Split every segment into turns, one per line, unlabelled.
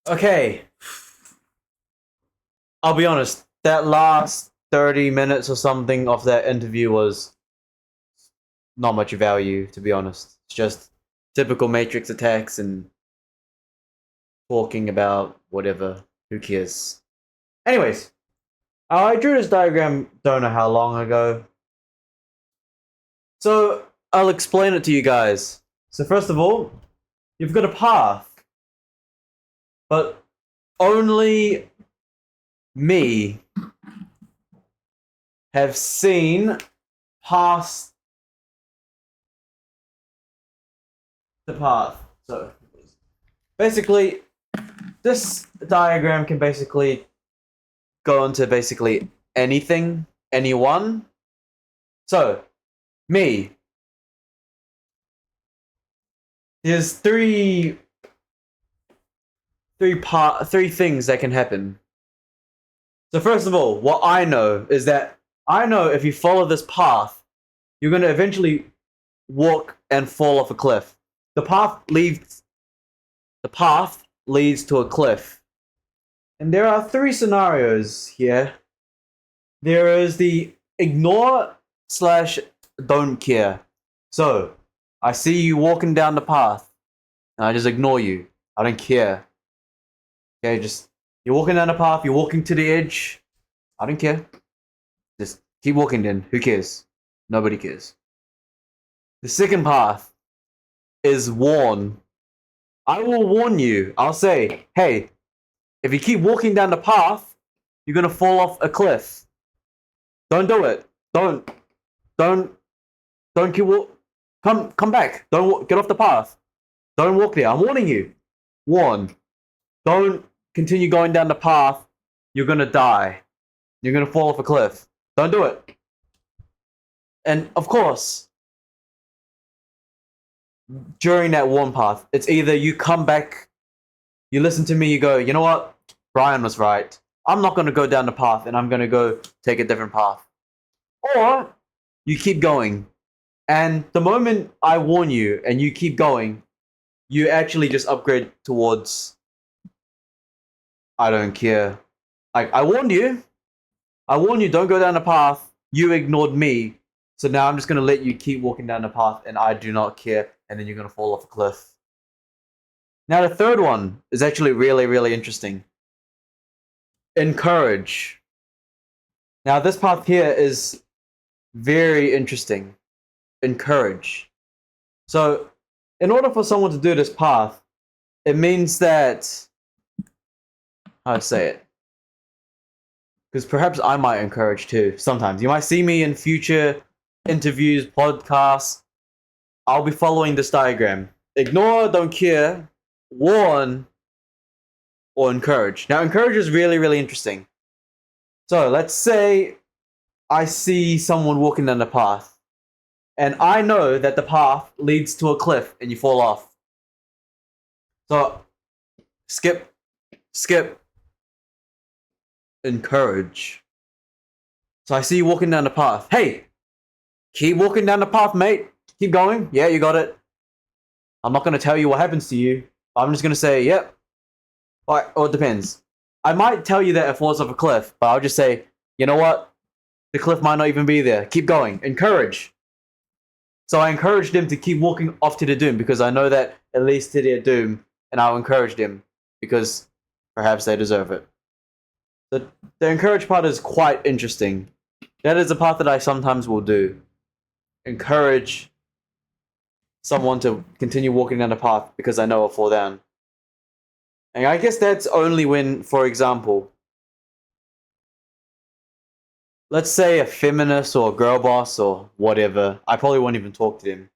Okay, I'll be honest. That last 30 minutes or something of that interview was not much value, to be honest. It's just typical Matrix attacks and talking about whatever. Who cares? Anyways, I drew this diagram don't know how long ago. So I'll explain it to you guys. So, first of all, you've got a path, but only me have seen past the path. So basically, this diagram can basically go into basically anything, anyone. So me, there's three things that can happen. So first of all, what I know is that I know if you follow this path, you're going to eventually walk and fall off a cliff. The path leads to a cliff. And there are three scenarios here. There is the ignore slash don't care. So, I see you walking down the path, and I just ignore you. I don't care. Okay, just you're walking down the path, you're walking to the edge. I don't care. Just keep walking then. Who cares? Nobody cares. The second path is warn. I will warn you. I'll say, hey, if you keep walking down the path, you're gonna fall off a cliff. Don't do it. Don't don't keep walk. Come back. Don't get off the path. Don't walk there. I'm warning you. Warn. Don't continue going down the path. You're gonna die. You're gonna fall off a cliff. Don't do it. And of course, during that warn path, it's either you come back, you listen to me, you go, you know what? Brian was right. I'm not gonna go down the path, and I'm gonna go take a different path. Or you keep going. And the moment I warn you and you keep going, you actually just upgrade towards I don't care. Like I warned you. I warned you, don't go down the path. You ignored me. So now I'm just gonna let you keep walking down the path and I do not care, and then you're gonna fall off a cliff. Now the third one is actually really, really interesting. Encourage. Now this path here is very interesting. Encourage. So in order for someone to do this path, it means that how to say it. Because perhaps I might encourage too. Sometimes you might see me in future interviews, podcasts. I'll be following this diagram. Ignore, don't care, warn, or encourage. Now, encourage is really, really interesting. So let's say I see someone walking down the path, and I know that the path leads to a cliff, and you fall off. So skip, encourage. So I see you walking down the path. Hey, keep walking down the path, mate. Keep going. Yeah, you got it. I'm not going to tell you what happens to you. I'm just going to say, yep. Or it depends. I might tell you that it falls off a cliff, but I'll just say, you know what? The cliff might not even be there. Keep going. Encourage. So I encourage them to keep walking off to the doom because I know that it leads to their doom, and I'll encourage them because perhaps they deserve it. The encourage part is quite interesting. That is a part that I sometimes will do. Encourage someone to continue walking down the path because I know I'll fall down. And I guess that's only when, for example, let's say a feminist or a girl boss or whatever, I probably won't even talk to them.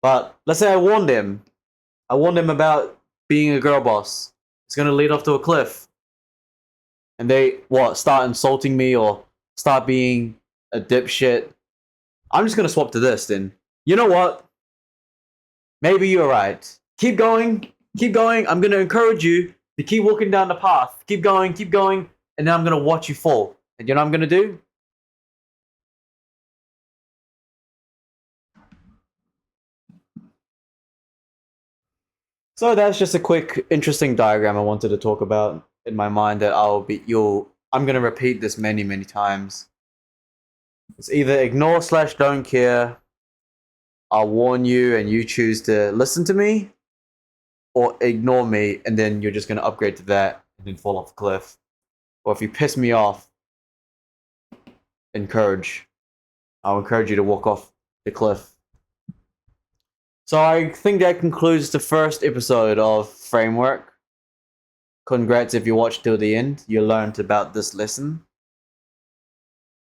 But let's say I warn them. I warn them about being a girl boss. It's going to lead off to a cliff. And they, start insulting me or start being a dipshit. I'm just going to swap to this then. You know what? Maybe you're right. Keep going. Keep going. I'm going to encourage you to keep walking down the path. Keep going. Keep going. And then I'm going to watch you fall. And you know what I'm going to do? So that's just a quick, interesting diagram I wanted to talk about in my mind that I'm gonna repeat this many, many times. It's either ignore slash don't care. I'll warn you and you choose to listen to me, or ignore me and then you're just gonna upgrade to that and then fall off the cliff. Or if you piss me off, I'll encourage you to walk off the cliff. So I think that concludes the first episode of Framework. Congrats if you watched till the end. You learned about this lesson.